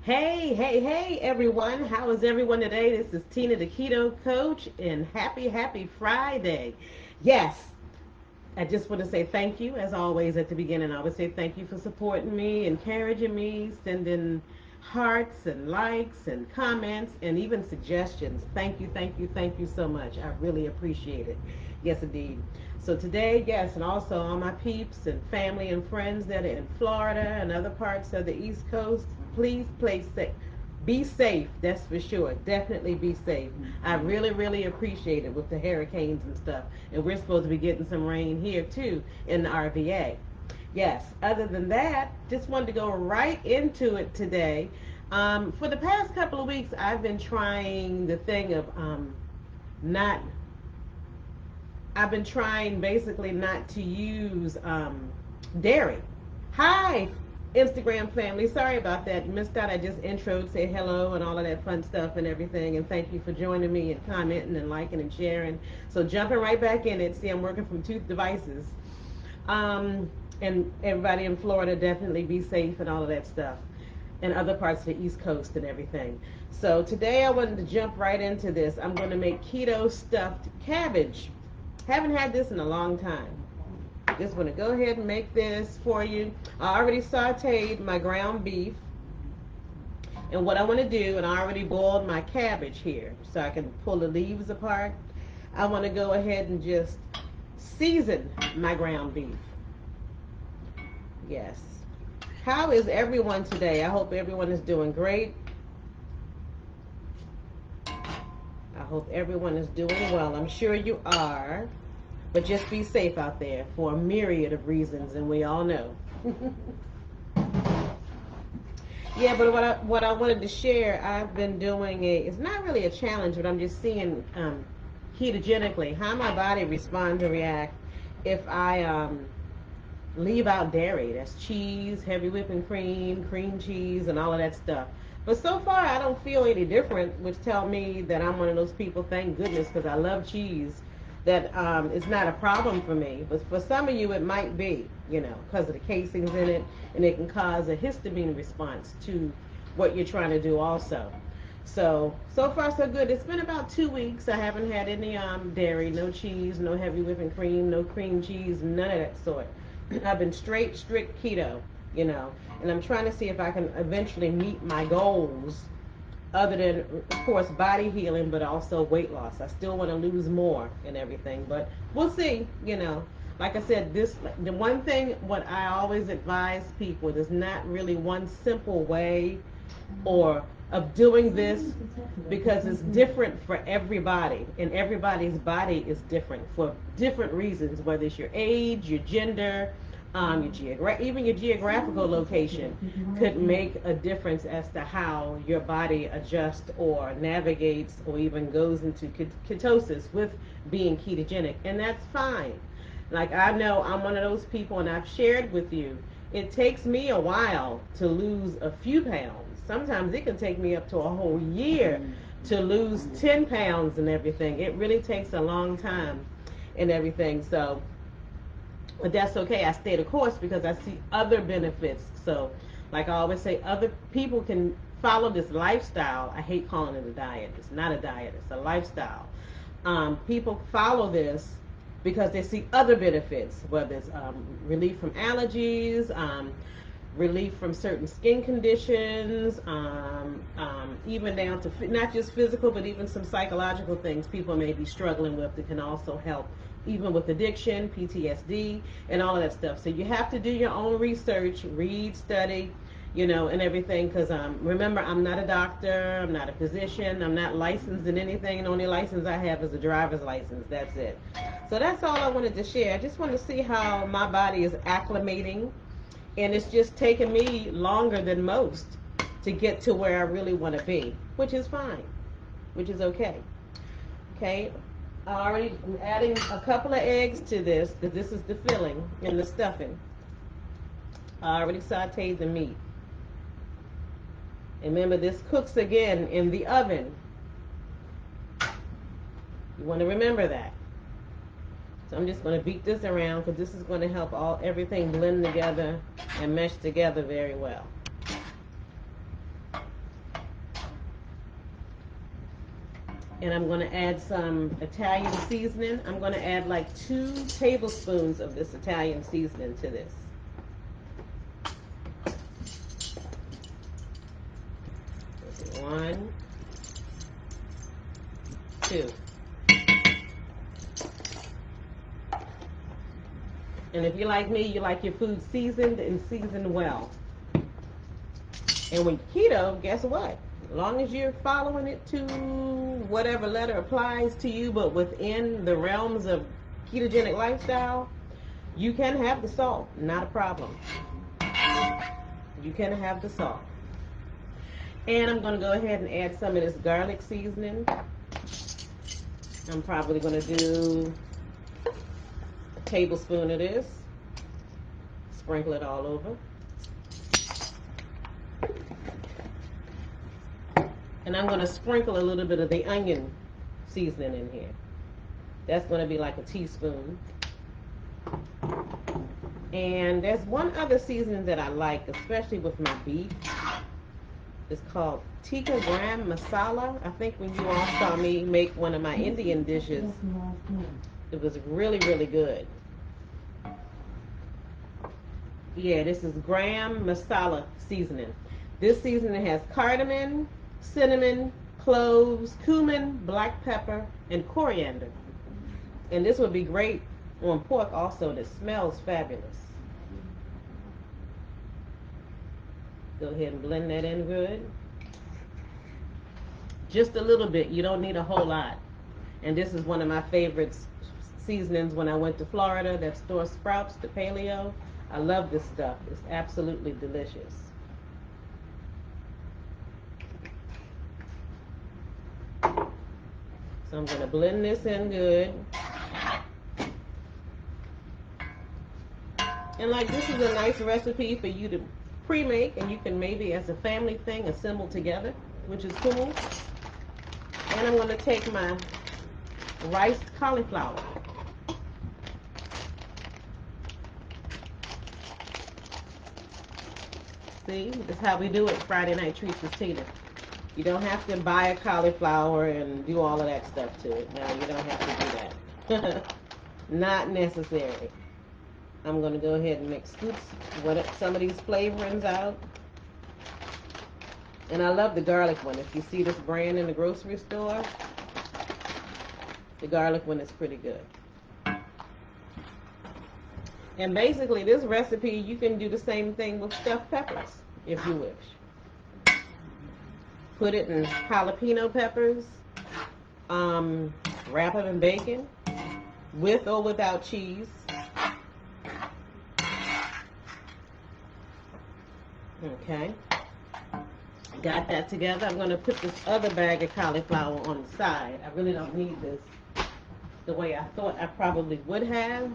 Hey, everyone. How is everyone today? This is Tina, the Keto Coach, and happy Friday. Yes, I just want to say thank you, as always, at the beginning. I always say thank you for supporting me, encouraging me, sending hearts and likes and comments and even suggestions. Thank you so much. I really appreciate it. Yes, indeed. So today, yes, and also all my peeps and family and friends that are in Florida and other parts of the East Coast, please play safe. Be safe, that's for sure. Definitely be safe. I really appreciate it with the hurricanes and stuff. And we're supposed to be getting some rain here too in the RVA. Yes, other than that, just wanted to go right into it today. For the past couple of weeks, I've been trying the thing of not, I've been trying basically not to use dairy. Hi, Instagram family. Sorry about that. Missed out. I just introed, say hello, and all of that fun stuff and everything. And thank you for joining me and commenting and liking and sharing. So jumping right back in it. See, I'm working from two devices. And everybody in Florida, definitely be safe and all of that stuff. And other parts of the East Coast and everything. So today I wanted to jump right into this. I'm going to make keto stuffed cabbage. Haven't had this in a long time. Just want to go ahead and make this for you. I already sauteed my ground beef. And what I want to do, and I already boiled my cabbage here so I can pull the leaves apart. I want to go ahead and just season my ground beef. Yes. How is everyone today? I hope everyone is doing great. I hope everyone is doing well. I'm sure you are. But just be safe out there for a myriad of reasons, and we all know. Yeah, but what I wanted to share, I've been doing it's not really a challenge, but I'm just seeing ketogenically how my body responds and react if I leave out dairy. That's cheese, heavy whipping cream, cream cheese, and all of that stuff. But so far, I don't feel any different, which tell me that I'm one of those people, thank goodness, because I love cheese, that it's not a problem for me. But for some of you, it might be, because of the casings in it, and it can cause a histamine response to what you're trying to do also. So far so good. It's been about 2 weeks. I haven't had any dairy, no cheese, no heavy whipping cream, no cream cheese, none of that sort. I've been strict keto, and I'm trying to see if I can eventually meet my goals other than, of course, body healing, but also weight loss. I still want to lose more and everything, but we'll see, Like I said, the one thing, what I always advise people, there's not really one simple way or of doing this because it's different for everybody, and everybody's body is different for different reasons, whether it's your age, your gender, even your geographical location could make a difference as to how your body adjusts or navigates or even goes into ketosis with being ketogenic, and that's fine. Like, I know I'm one of those people, and I've shared with you, it takes me a while to lose a few pounds. Sometimes it can take me up to a whole year to lose 10 pounds and everything. It really takes a long time and everything. So, but that's okay. I stay the course because I see other benefits. So, like I always say, other people can follow this lifestyle. I hate calling it a diet. It's not a diet. It's a lifestyle. People follow this because they see other benefits, whether it's relief from allergies, relief from certain skin conditions, even down to not just physical, but even some psychological things people may be struggling with that can also help, even with addiction, PTSD, and all of that stuff. So you have to do your own research, read, study, and everything, because remember, I'm not a doctor, I'm not a physician, I'm not licensed in anything. The only license I have is a driver's license. That's it. So that's all I wanted to share. I just want to see how my body is acclimating, and it's just taken me longer than most to get to where I really want to be, which is fine, which is okay. Okay, I'm adding a couple of eggs to this because this is the filling and the stuffing. I already sauteed the meat. And remember, this cooks again in the oven. You want to remember that. So I'm just going to beat this around because this is going to help everything blend together and mesh together very well. And I'm going to add some Italian seasoning. I'm going to add like 2 tablespoons of this Italian seasoning to this. One, 2. And if you're like me, you like your food seasoned and seasoned well. And when keto, guess what? As long as you're following it to whatever letter applies to you, but within the realms of ketogenic lifestyle, you can have the salt, not a problem. You can have the salt. And I'm going to go ahead and add some of this garlic seasoning. I'm probably going to do a tablespoon of this. Sprinkle it all over. And I'm going to sprinkle a little bit of the onion seasoning in here. That's going to be like a teaspoon. And there's one other seasoning that I like, especially with my beef. It's called tikka gram masala. I think when you all saw me make one of my Indian dishes, it was really, really good. Yeah, this is gram masala seasoning. This seasoning has cardamom, cinnamon, cloves, cumin, black pepper, and coriander. And this would be great on pork also, and it smells fabulous. Go ahead and blend that in good. Just a little bit. You don't need a whole lot. And this is one of my favorite seasonings when I went to Florida. That store Sprouts, the paleo. I love this stuff. It's absolutely delicious. So I'm going to blend this in good. And like, this is a nice recipe for you to pre-make, and you can maybe as a family thing assemble together, which is cool. And I'm going to take my riced cauliflower. See, this is how we do it Friday Night Treats with Tina. You don't have to buy a cauliflower and do all of that stuff to it. No, you don't have to do that. Not necessary. I'm going to go ahead and make scoops with some of these flavorings out. And I love the garlic one. If you see this brand in the grocery store, the garlic one is pretty good. And basically, this recipe, you can do the same thing with stuffed peppers, if you wish. Put it in jalapeno peppers, wrap them in bacon, with or without cheese. Okay, got that together. I'm going to put this other bag of cauliflower on the side. I really don't need this the way I thought I probably would have.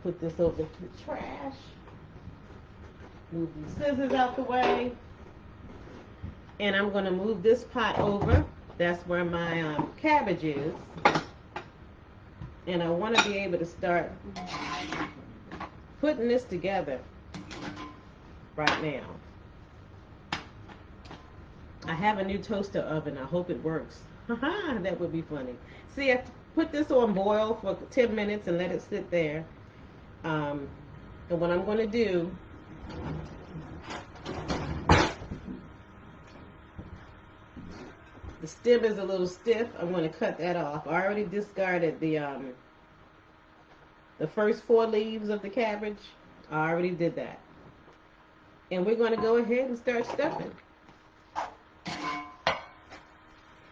Put this over to the trash. Move these scissors out the way. And I'm going to move this pot over. That's where my cabbage is. And I want to be able to start putting this together right now. I have a new toaster oven. I hope it works. Haha, that would be funny. See, I put this on boil for 10 minutes and let it sit there. And what I'm going to do, the stem is a little stiff. I'm going to cut that off. I already discarded the first 4 leaves of the cabbage. I already did that. And we're going to go ahead and start stuffing.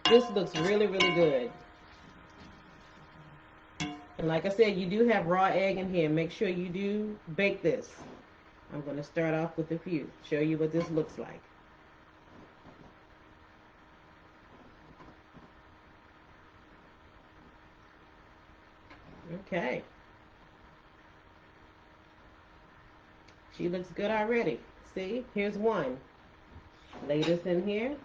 This looks really, really good. And like I said, you do have raw egg in here. Make sure you do bake this. I'm going to start off with a few. Show you what this looks like. Okay. She looks good already. See, here's one. Lay this in here.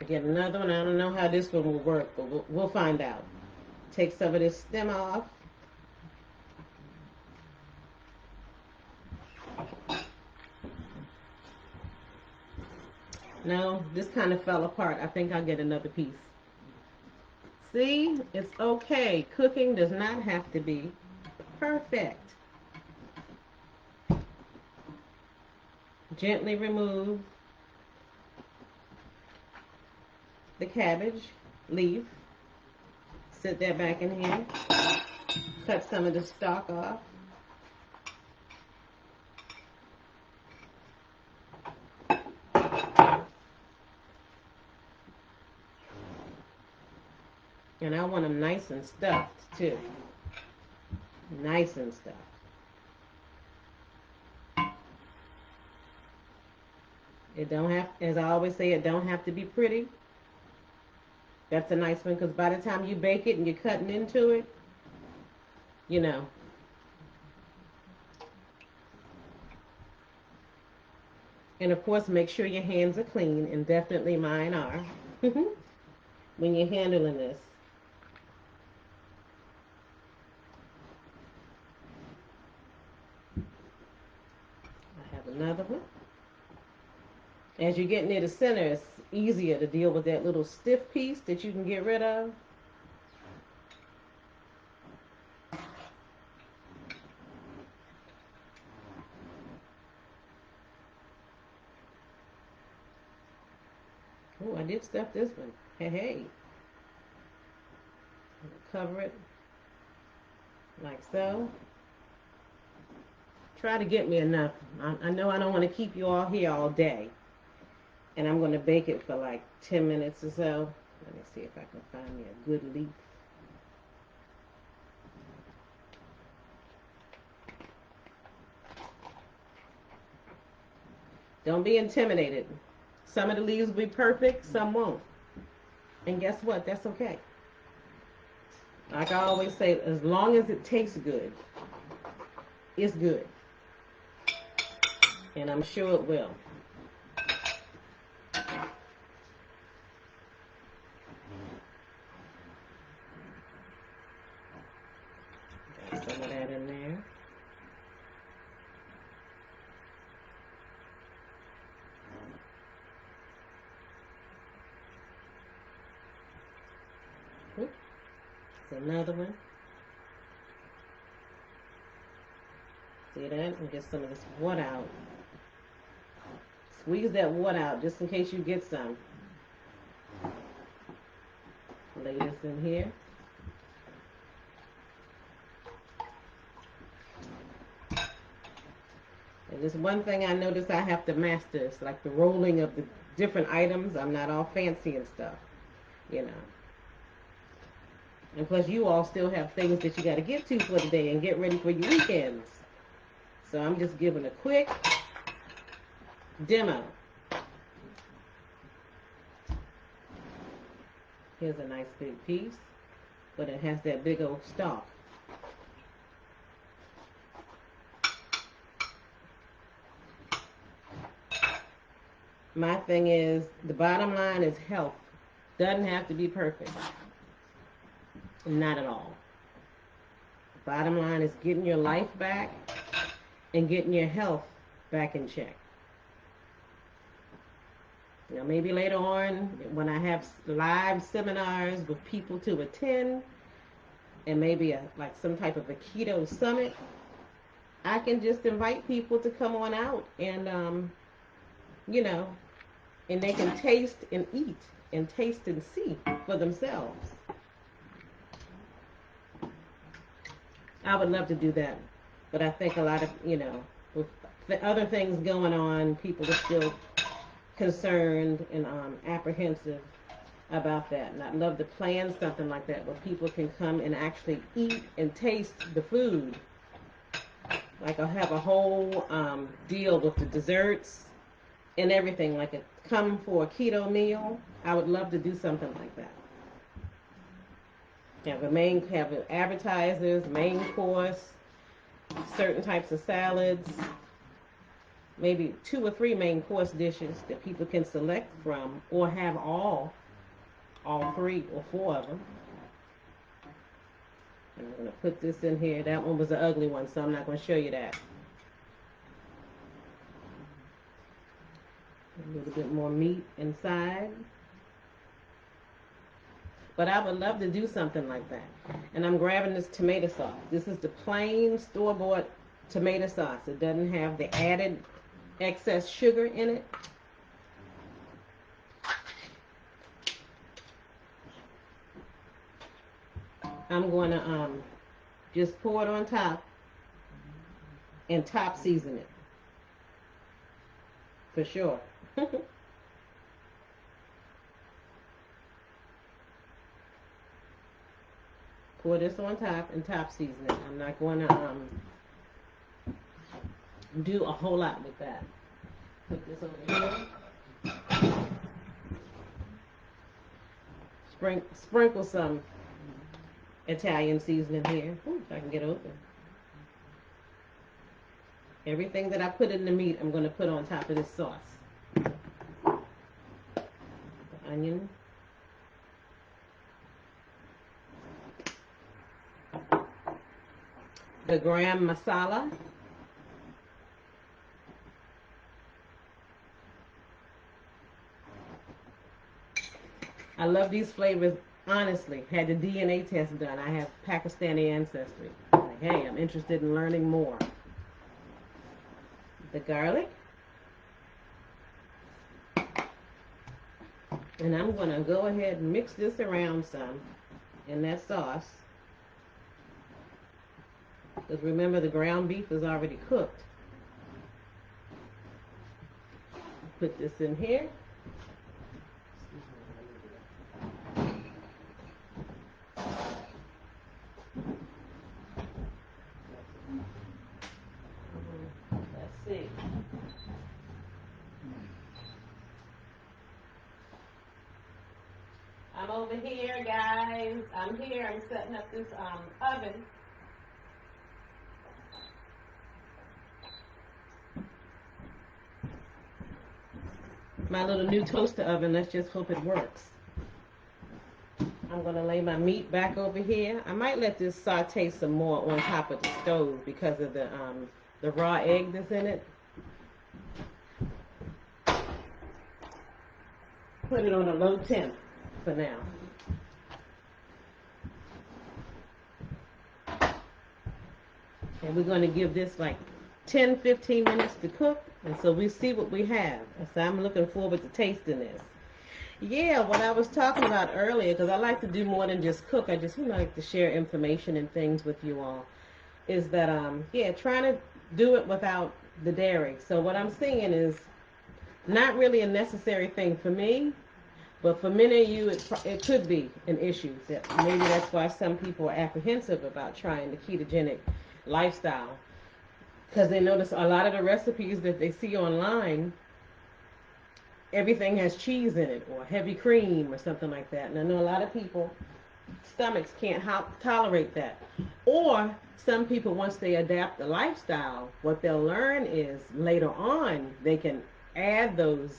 Get another one. I don't know how this one will work, but we'll find out. Take some of this stem off. No, this kind of fell apart. I think I'll get another piece. See, it's okay. Cooking does not have to be perfect. Gently remove the cabbage leaf. Sit that back in here. Cut some of the stalk off. And I want them nice and stuffed too. Nice and stuffed. It don't have, as I always say, it don't have to be pretty. That's a nice one, because by the time you bake it and you're cutting into it, you know. And of course, make sure your hands are clean, and definitely mine are, when you're handling this. I have another one. As you get near the center, it's easier to deal with that little stiff piece that you can get rid of. Oh, I did stuff this one. Hey, hey. Cover it like so. Try to get me enough. I know I don't want to keep you all here all day. And I'm going to bake it for like 10 minutes or so. Let me see if I can find me a good leaf. Don't be intimidated. Some of the leaves will be perfect, some won't. And guess what? That's okay. Like I always say, as long as it tastes good, it's good. And I'm sure it will. Got some of that in there. Another one. See that? And get some of this water out. Squeeze that water out just in case you get some. Lay this in here. And this one thing I notice I have to master is like the rolling of the different items. I'm not all fancy and stuff, you know. And plus, you all still have things that you got to get to for the day and get ready for your weekends. So I'm just giving a quick demo. Here's a nice big piece, but it has that big old stalk. My thing is, the bottom line is health. Doesn't have to be perfect. Not at all. Bottom line is getting your life back and getting your health back in check. You know, maybe later on when I have live seminars with people to attend, and maybe like some type of a keto summit, I can just invite people to come on out and you know, and they can taste and eat and taste and see for themselves. I would love to do that, but I think a lot of, you know, with the other things going on, people are still concerned and apprehensive about that. And I'd love to plan something like that where people can come and actually eat and taste the food. Like I'll have a whole deal with the desserts and everything, like a come for a keto meal. I would love to do something like that. Have appetizers, main course, certain types of salads, maybe 2 or 3 main course dishes that people can select from, or have all 3 or 4 of them. And I'm going to put this in here. That one was the ugly one, so I'm not going to show you that. A little bit more meat inside. But I would love to do something like that. And I'm grabbing this tomato sauce. This is the plain store-bought tomato sauce. It doesn't have the added excess sugar in it. I'm going to just pour it on top and top season it. For sure. Pour this on top and top season it. I'm not going to do a whole lot with that. Put this over here. Sprinkle some Italian seasoning here. Ooh, if I can get open. Everything that I put in the meat, I'm going to put on top of this sauce. The onion. The garam masala. I love these flavors. Honestly, had the DNA test done. I have Pakistani ancestry. Like, hey, I'm interested in learning more. The garlic. And I'm going to go ahead and mix this around some in that sauce. Because remember, the ground beef is already cooked. Put this in here. Let's see. I'm over here, guys. I'm here. I'm setting up this oven. My little new toaster oven. Let's just hope it works. I'm going to lay my meat back over here. I might let this saute some more on top of the stove because of the raw egg that's in it. Put it on a low temp for now. And we're going to give this like 10-15 minutes to cook. And so we see what we have. So I'm looking forward to tasting this. Yeah, what I was talking about earlier, because I like to do more than just cook. I just like to share information and things with you all. Is that, trying to do it without the dairy. So what I'm seeing is not really a necessary thing for me. But for many of you, it could be an issue. That maybe that's why some people are apprehensive about trying the ketogenic lifestyle. Because they notice a lot of the recipes that they see online, everything has cheese in it or heavy cream or something like that. And I know a lot of people, stomachs can't tolerate that. Or some people, once they adapt the lifestyle, what they'll learn is later on they can add those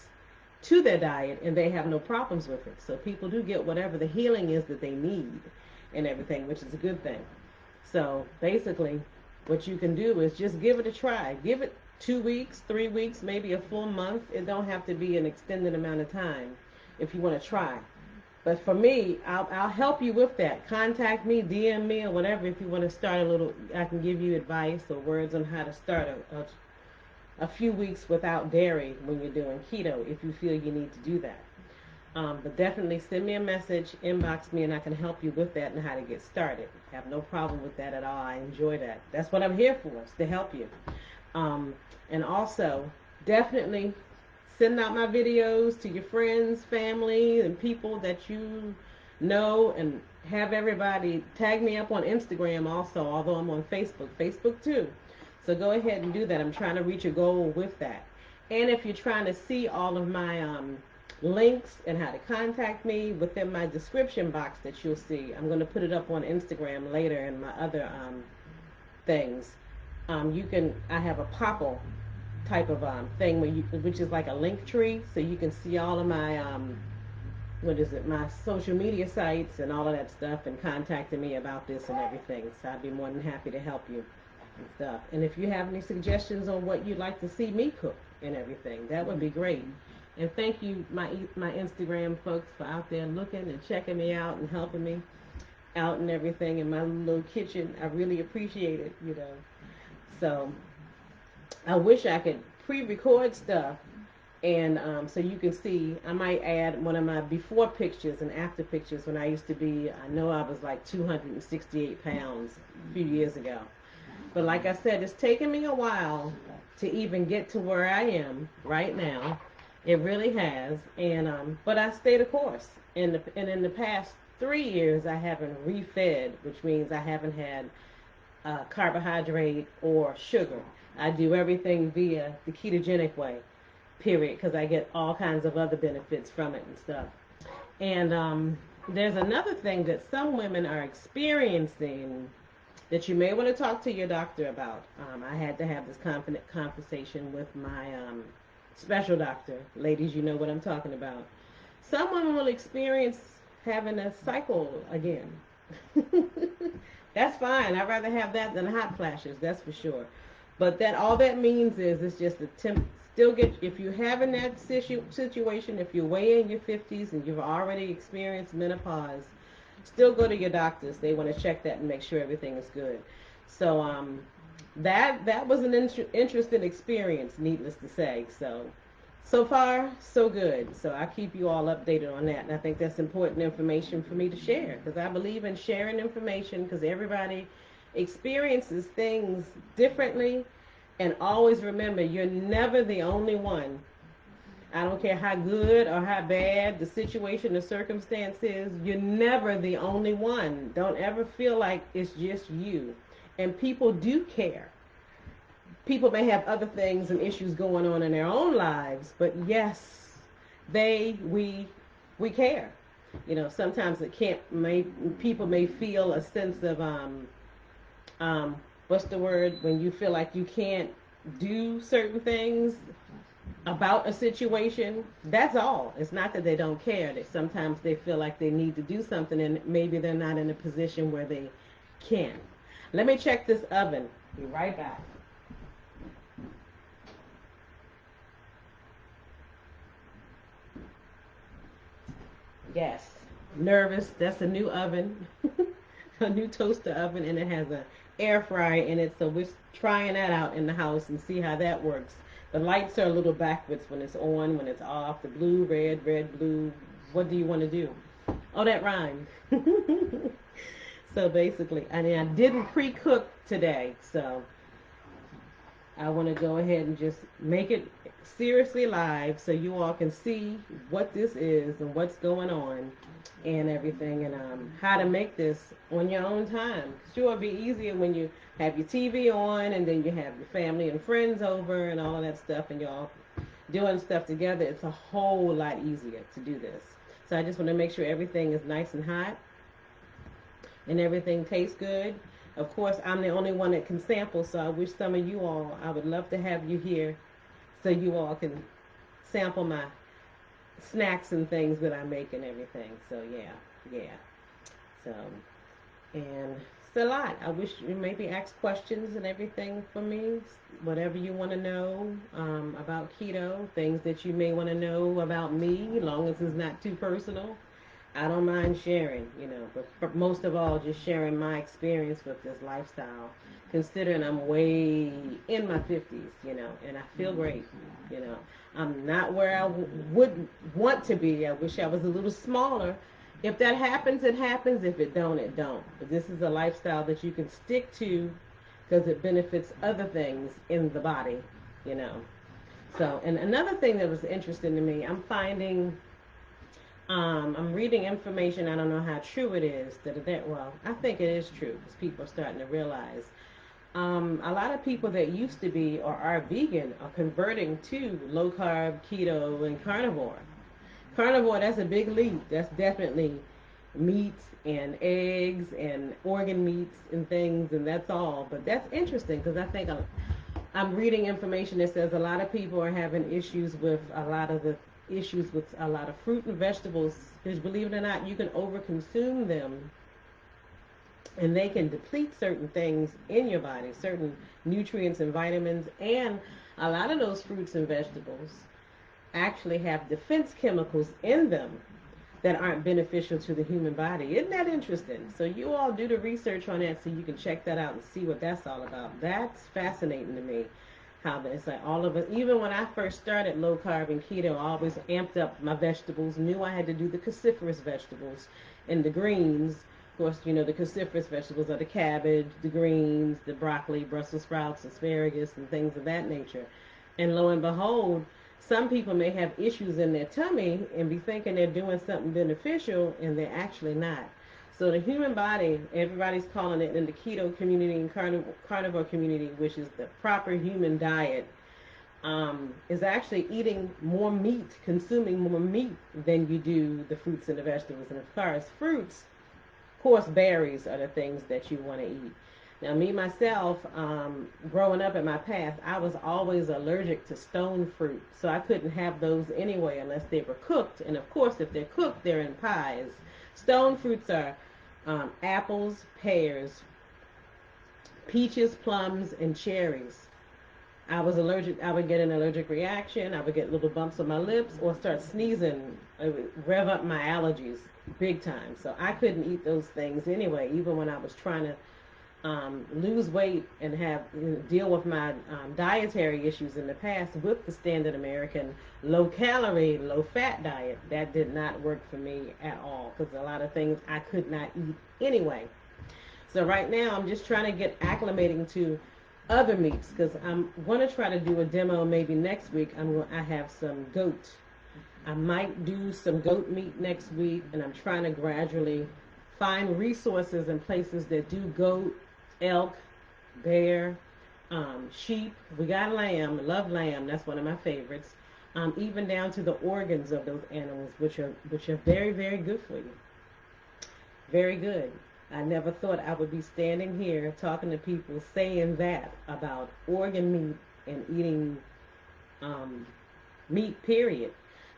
to their diet and they have no problems with it. So people do get whatever the healing is that they need and everything, which is a good thing. So basically, what you can do is just give it a try. Give it 2 weeks, 3 weeks, maybe a full month. It don't have to be an extended amount of time if you want to try. But for me, I'll help you with that. Contact me, DM me, or whatever if you want to start a little. I can give you advice or words on how to start a few weeks without dairy when you're doing keto if you feel you need to do that. But definitely send me a message, inbox me, and I can help you with that and how to get started. I have no problem with that at all. I enjoy that. That's what I'm here for, is to help you. And also, definitely send out my videos to your friends, family, and people that you know, and have everybody tag me up on Instagram also, although I'm on Facebook too. So go ahead and do that. I'm trying to reach a goal with that. And if you're trying to see all of my links and how to contact me within my description box that you'll see, I'm going to put it up on Instagram later and my other things. I have a Popple type of thing which is like a link tree, so you can see all of my my social media sites and all of that stuff, and contacting me about this and everything. So I'd be more than happy to help you and stuff. And if you have any suggestions on what you'd like to see me cook and everything, that would be great. And thank you, my Instagram folks, for out there looking and checking me out and helping me out and everything in my little kitchen. I really appreciate it, you know. So I wish I could pre-record stuff, and so you can see. I might add one of my before pictures and after pictures when I used to be. I know I was like 268 pounds a few years ago. But like I said, it's taken me a while to even get to where I am right now. It really has, and but I stayed the course. And in the past 3 years, I haven't refed, which means I haven't had carbohydrate or sugar. I do everything via the ketogenic way, period, because I get all kinds of other benefits from it and stuff. And there's another thing that some women are experiencing that you may want to talk to your doctor about. I had to have this confident conversation with my special doctor. Ladies, you know what I'm talking about. Some women will experience having a cycle again. That's fine. I'd rather have that than hot flashes, that's for sure. But that all that means is it's just a still get if you're having that situation, if you're way in your 50s and you've already experienced menopause, still go to your doctors. They want to check that and make sure everything is good. So that was an interesting experience, needless to say. So far so good. So I keep you all updated on that, and I think that's important information for me to share because I believe in sharing information because everybody experiences things differently. And always remember, you're never the only one. I don't care how good or how bad the situation, the circumstance is, you're never the only one. Don't ever feel like it's just you. And people do care. People may have other things and issues going on in their own lives, but yes, we care. You know, sometimes people may feel a sense of what's the word when you feel like you can't do certain things about a situation. That's all. It's not that they don't care. That sometimes they feel like they need to do something and maybe they're not in a position where they can. Let me check this oven. Be right back. Yes. Nervous. That's a new oven. A new toaster oven, and it has a air fryer in it, so we're trying that out in the house and see how that works. The lights are a little backwards when it's on, when it's off. The blue, red, red, blue. What do you want to do? Oh, that rhymed. So basically, I mean, I didn't pre-cook today, so I want to go ahead and just make it seriously live so you all can see what this is and what's going on and everything, and how to make this on your own time. Sure, it'd be easier when you have your TV on and then you have your family and friends over and all of that stuff and y'all doing stuff together. It's a whole lot easier to do this. So I just want to make sure everything is nice and hot and everything tastes good. Of course, I'm the only one that can sample, so I wish some of you all, I would love to have you here so you all can sample my snacks and things that I make and everything. So yeah. So, and it's a lot. I wish you maybe ask questions and everything for me, whatever you want to know about keto, things that you may want to know about me, as long as it's not too personal. I don't mind sharing, you know, but most of all, just sharing my experience with this lifestyle, considering I'm way in my 50s, you know, and I feel great, you know. I'm not where I would want to be. I wish I was a little smaller. If that happens, it happens. If it don't, it don't. But this is a lifestyle that you can stick to because it benefits other things in the body, you know. So, and another thing that was interesting to me, I'm reading information. I don't know how true it is. Well, I think it is true because people are starting to realize a lot of people that used to be or are vegan are converting to low carb, keto, and carnivore. Carnivore, that's a big leap. That's definitely meat and eggs and organ meats and things, and that's all. But that's interesting because I think I'm reading information that says a lot of people are having issues with a lot of fruit and vegetables because believe it or not, you can overconsume them and they can deplete certain things in your body, certain nutrients and vitamins, and a lot of those fruits and vegetables actually have defense chemicals in them that aren't beneficial to the human body. Isn't that interesting? So you all do the research on that so you can check that out and see what that's all about. That's fascinating to me. How it's like all of it. Even when I first started low carb and keto, I always amped up my vegetables. Knew I had to do the cruciferous vegetables and the greens. Of course, you know the cruciferous vegetables are the cabbage, the greens, the broccoli, Brussels sprouts, asparagus, and things of that nature. And lo and behold, some people may have issues in their tummy and be thinking they're doing something beneficial, and they're actually not. So the human body, everybody's calling it in the keto community and carnivore community, which is the proper human diet, is actually eating more meat, consuming more meat than you do the fruits and the vegetables. And as far as fruits, of course, berries are the things that you want to eat. Now, me myself, growing up in my past, I was always allergic to stone fruit, so I couldn't have those anyway unless they were cooked. And of course, if they're cooked, they're in pies. Stone fruits are apples, pears, peaches, plums, and cherries. I was allergic. I would get an allergic reaction. I would get little bumps on my lips or start sneezing. It would rev up my allergies big time. So I couldn't eat those things anyway, even when I was trying to lose weight and have deal with my dietary issues in the past with the standard American low calorie, low fat diet. That did not work for me at all because a lot of things I could not eat anyway. So right now I'm just trying to get acclimating to other meats because I'm going to try to do a demo maybe next week. I have some goat. I might do some goat meat next week, and I'm trying to gradually find resources and places that do goat, elk, bear, sheep. We got lamb. Love lamb. That's one of my favorites. Even down to the organs of those animals, which are very, very good for you. Very good. I never thought I would be standing here talking to people saying that about organ meat and eating meat, period.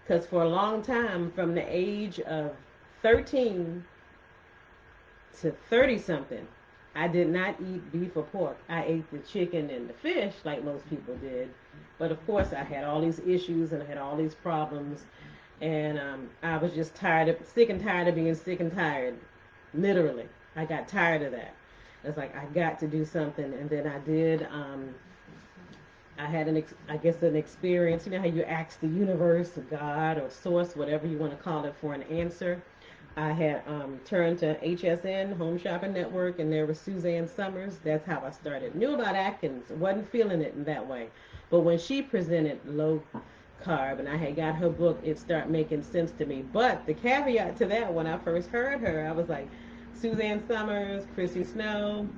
Because for a long time, from the age of 13 to 30 something, I did not eat beef or pork. I ate the chicken and the fish like most people did. But of course, I had all these issues and I had all these problems. And I was just sick and tired of being sick and tired. Literally. I got tired of that. It's like, I got to do something. And then I did, I had an experience. You know how you ask the universe, God, or source, whatever you want to call it, for an answer. I had turned to HSN, Home Shopping Network, and there was Suzanne Summers. That's how I started. Knew about Atkins, wasn't feeling it in that way. But when she presented low carb and I had got her book, it started making sense to me. But the caveat to that, when I first heard her, I was like, Suzanne Summers, Chrissy Snow,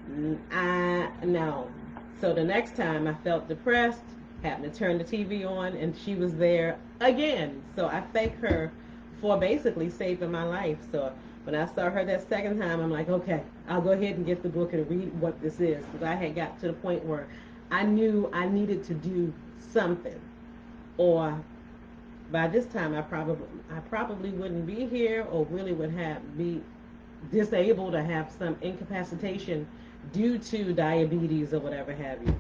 no. So the next time I felt depressed, happened to turn the TV on, and she was there again. So I thank her for basically saving my life. So when I saw her that second time, I'm like, okay, I'll go ahead and get the book and read what this is. Because I had got to the point where I knew I needed to do something. Or by this time, I probably wouldn't be here, or really would be disabled or have some incapacitation due to diabetes or whatever have you.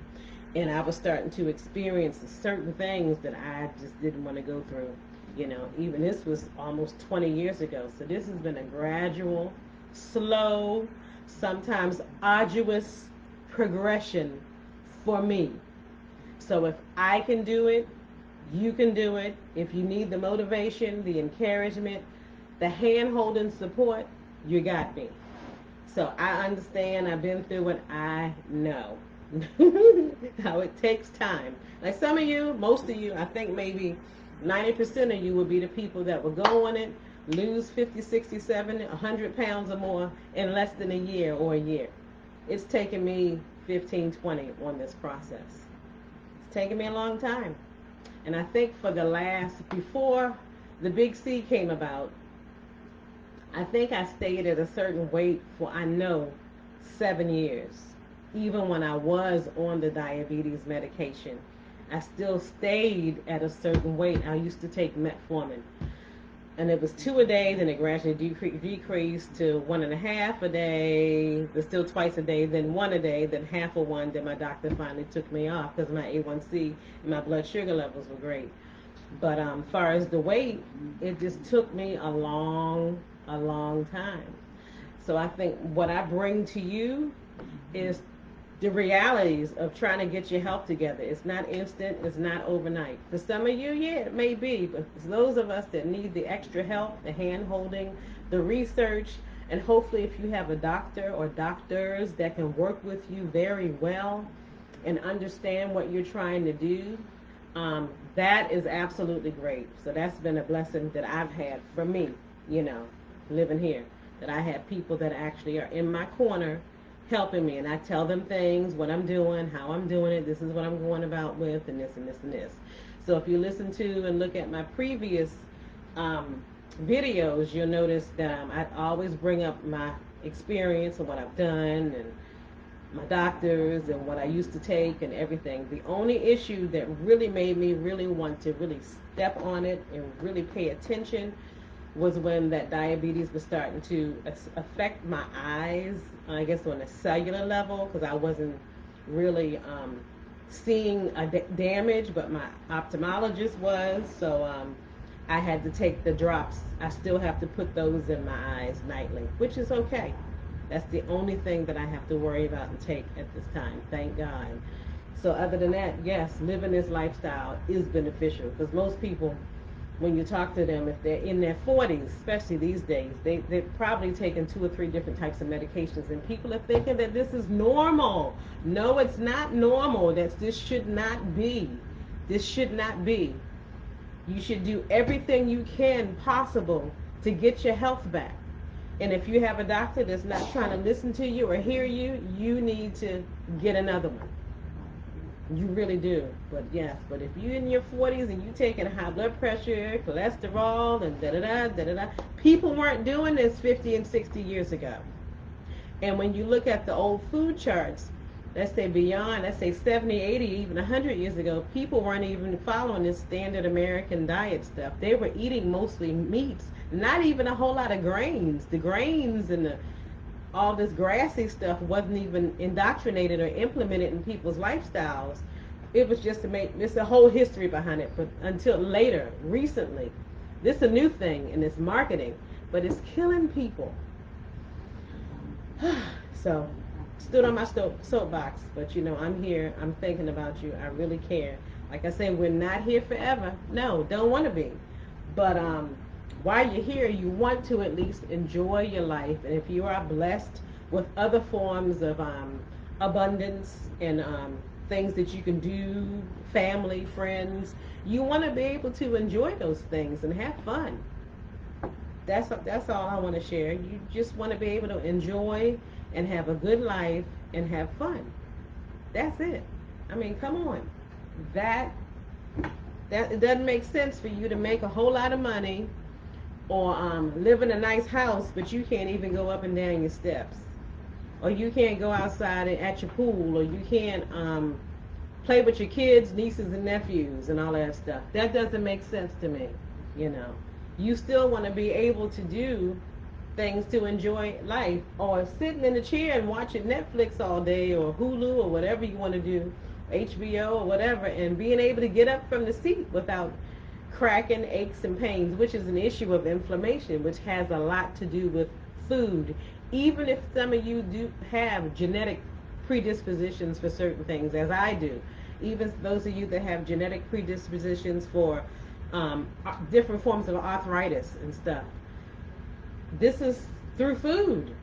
And I was starting to experience certain things that I just didn't want to go through. You know, even this was almost 20 years ago. So this has been a gradual, slow, sometimes arduous progression for me. So if I can do it, you can do it. If you need the motivation, the encouragement, the hand-holding support, you got me. So I understand. I've been through it. I know how it takes time. Like some of you, most of you, I think maybe 90% of you will be the people that will go on it, lose 50, 60, 70, 100 pounds or more in less than a year or a year. It's taken me 15, 20 on this process. It's taken me a long time. And I think before the big C came about, I think I stayed at a certain weight for, 7 years. Even when I was on the diabetes medication, I still stayed at a certain weight. I used to take metformin. and it was 2 a day, then it gradually decreased to 1.5 a day, but still twice a day, then 1 a day, then half of one. Then my doctor finally took me off because my A1C and my blood sugar levels were great. But far as the weight, it just took me a long time. So I think what I bring to you is the realities of trying to get your health together. It's not instant, it's not overnight. For some of you, yeah, it may be, but for those of us that need the extra help, the hand holding, the research, and hopefully if you have a doctor or doctors that can work with you very well and understand what you're trying to do, that is absolutely great. So that's been a blessing that I've had for me, living here, that I have people that actually are in my corner helping me, and I tell them things, what I'm doing, how I'm doing it, this is what I'm going about with, and this and this and this. So if you listen to and look at my previous videos, you'll notice that I always bring up my experience and what I've done and my doctors and what I used to take and everything. The only issue that really made me really want to really step on it and really pay attention was when that diabetes was starting to affect my eyes, I guess on a cellular level, because I wasn't really seeing a damage, but my ophthalmologist was, so I had to take the drops. I still have to put those in my eyes nightly, which is okay. That's the only thing that I have to worry about and take at this time, thank God. So other than that, yes, living this lifestyle is beneficial, because most people, when you talk to them, if they're in their 40s, especially these days, they're probably taking 2 or 3 different types of medications, and people are thinking that this is normal. No, it's not normal. This should not be. This should not be. You should do everything you can possible to get your health back. And if you have a doctor that's not trying to listen to you or hear you, you need to get another one. You really do. But yes, but if you're in your 40s and you taking high blood pressure, cholesterol, and da-da-da, people weren't doing this 50 and 60 years ago. And when you look at the old food charts, let's say 70, 80, even 100 years ago, people weren't even following this standard American diet stuff. They were eating mostly meats, not even a whole lot of grains. The grains and all this grassy stuff wasn't even indoctrinated or implemented in people's lifestyles. It was just there's a whole history behind it, but until later, recently, this is a new thing and it's marketing, but it's killing people. So, stood on my soapbox, but I'm here, I'm thinking about you, I really care. Like I said, we're not here forever. No, don't want to be. But while you're here, you want to at least enjoy your life. And if you are blessed with other forms of abundance and things that you can do, family, friends, you want to be able to enjoy those things and have fun. That's all I want to share. You just want to be able to enjoy and have a good life and have fun. That's it. I mean, come on. That it doesn't make sense for you to make a whole lot of money or live in a nice house, but you can't even go up and down your steps, or you can't go outside at your pool, or you can't play with your kids, nieces and nephews and all that stuff. That doesn't make sense to me. You still want to be able to do things to enjoy life, or sitting in a chair and watching Netflix all day, or Hulu, or whatever you want to do, HBO or whatever, and being able to get up from the seat without cracking, aches, and pains, which is an issue of inflammation, which has a lot to do with food. Even if some of you do have genetic predispositions for certain things, as I do, even those of you that have genetic predispositions for different forms of arthritis and stuff, this is through food.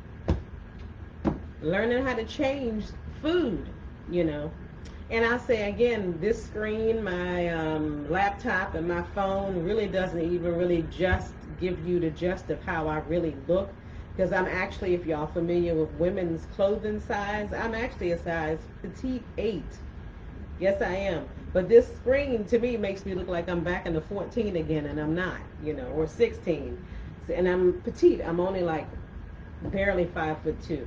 Learning how to change food, And I'll say again, this screen, my laptop and my phone really doesn't even really just give you the gist of how I really look. Because I'm actually, if y'all familiar with women's clothing size, I'm actually a size petite 8. Yes, I am. But this screen to me makes me look like I'm back in the 14 again, and I'm not, or 16. And I'm petite. I'm only like barely 5'2".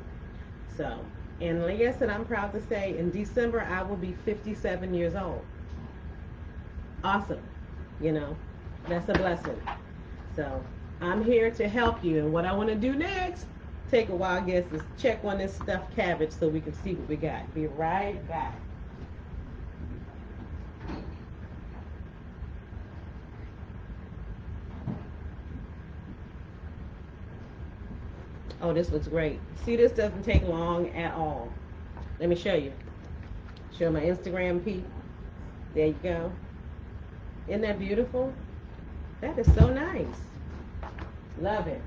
So. And like I said, I'm proud to say in December I will be 57 years old. Awesome. That's a blessing. So I'm here to help you. And what I want to do next, take a wild guess, is check on this stuffed cabbage so we can see what we got. Be right back. Oh, this looks great. See, this doesn't take long at all. Let me show you. Show my Instagram peep. There you go. Isn't that beautiful? That is so nice. Love it.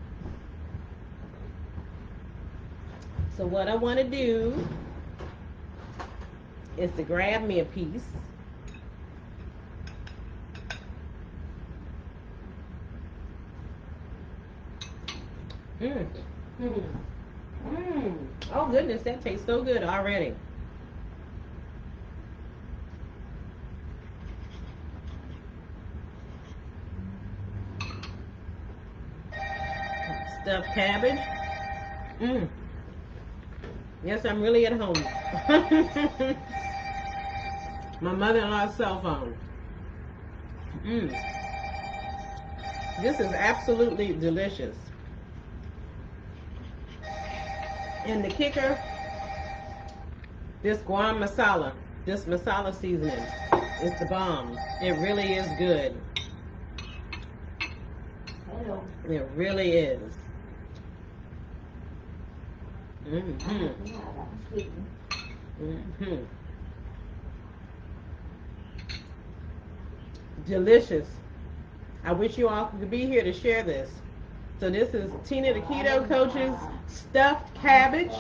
So what I want to do is to grab me a piece. Mmm. Mmm. Mmm. Oh goodness, that tastes so good already. Stuffed cabbage. Mmm. Yes, I'm really at home. My mother-in-law's cell phone. Mmm. This is absolutely delicious. And the kicker, this guam masala, this masala seasoning is the bomb. It really is good. It really is. Mm-hmm. Mm-hmm. Delicious. I wish you all could be here to share this. So this is Tina the Keto Coach's stuffed cabbage.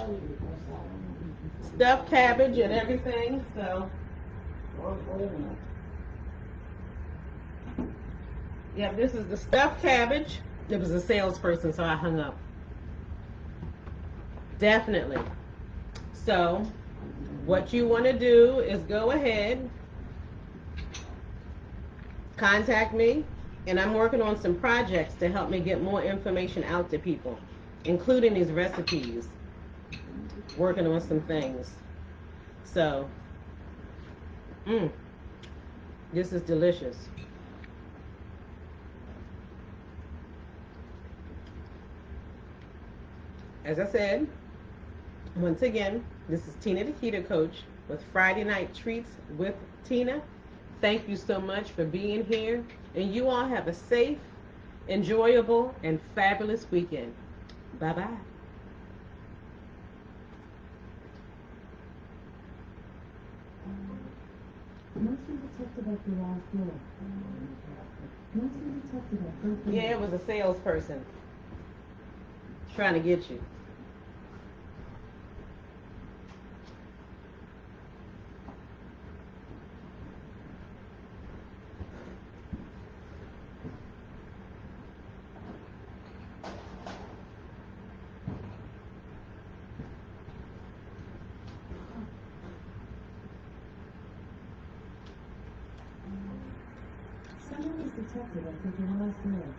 Stuffed cabbage and everything. So, yeah, this is the stuffed cabbage. It was a salesperson, so I hung up. Definitely. So, what you want to do is go ahead, contact me, and I'm working on some projects to help me get more information out to people, including these recipes. Working on some things. So, this is delicious. As I said, once again, this is Tina the Keto Coach with Friday Night Treats with Tina. Thank you so much for being here, and you all have a safe, enjoyable, and fabulous weekend. Bye-bye. Yeah, it was a salesperson trying to get you. Someone was detected after July's birth.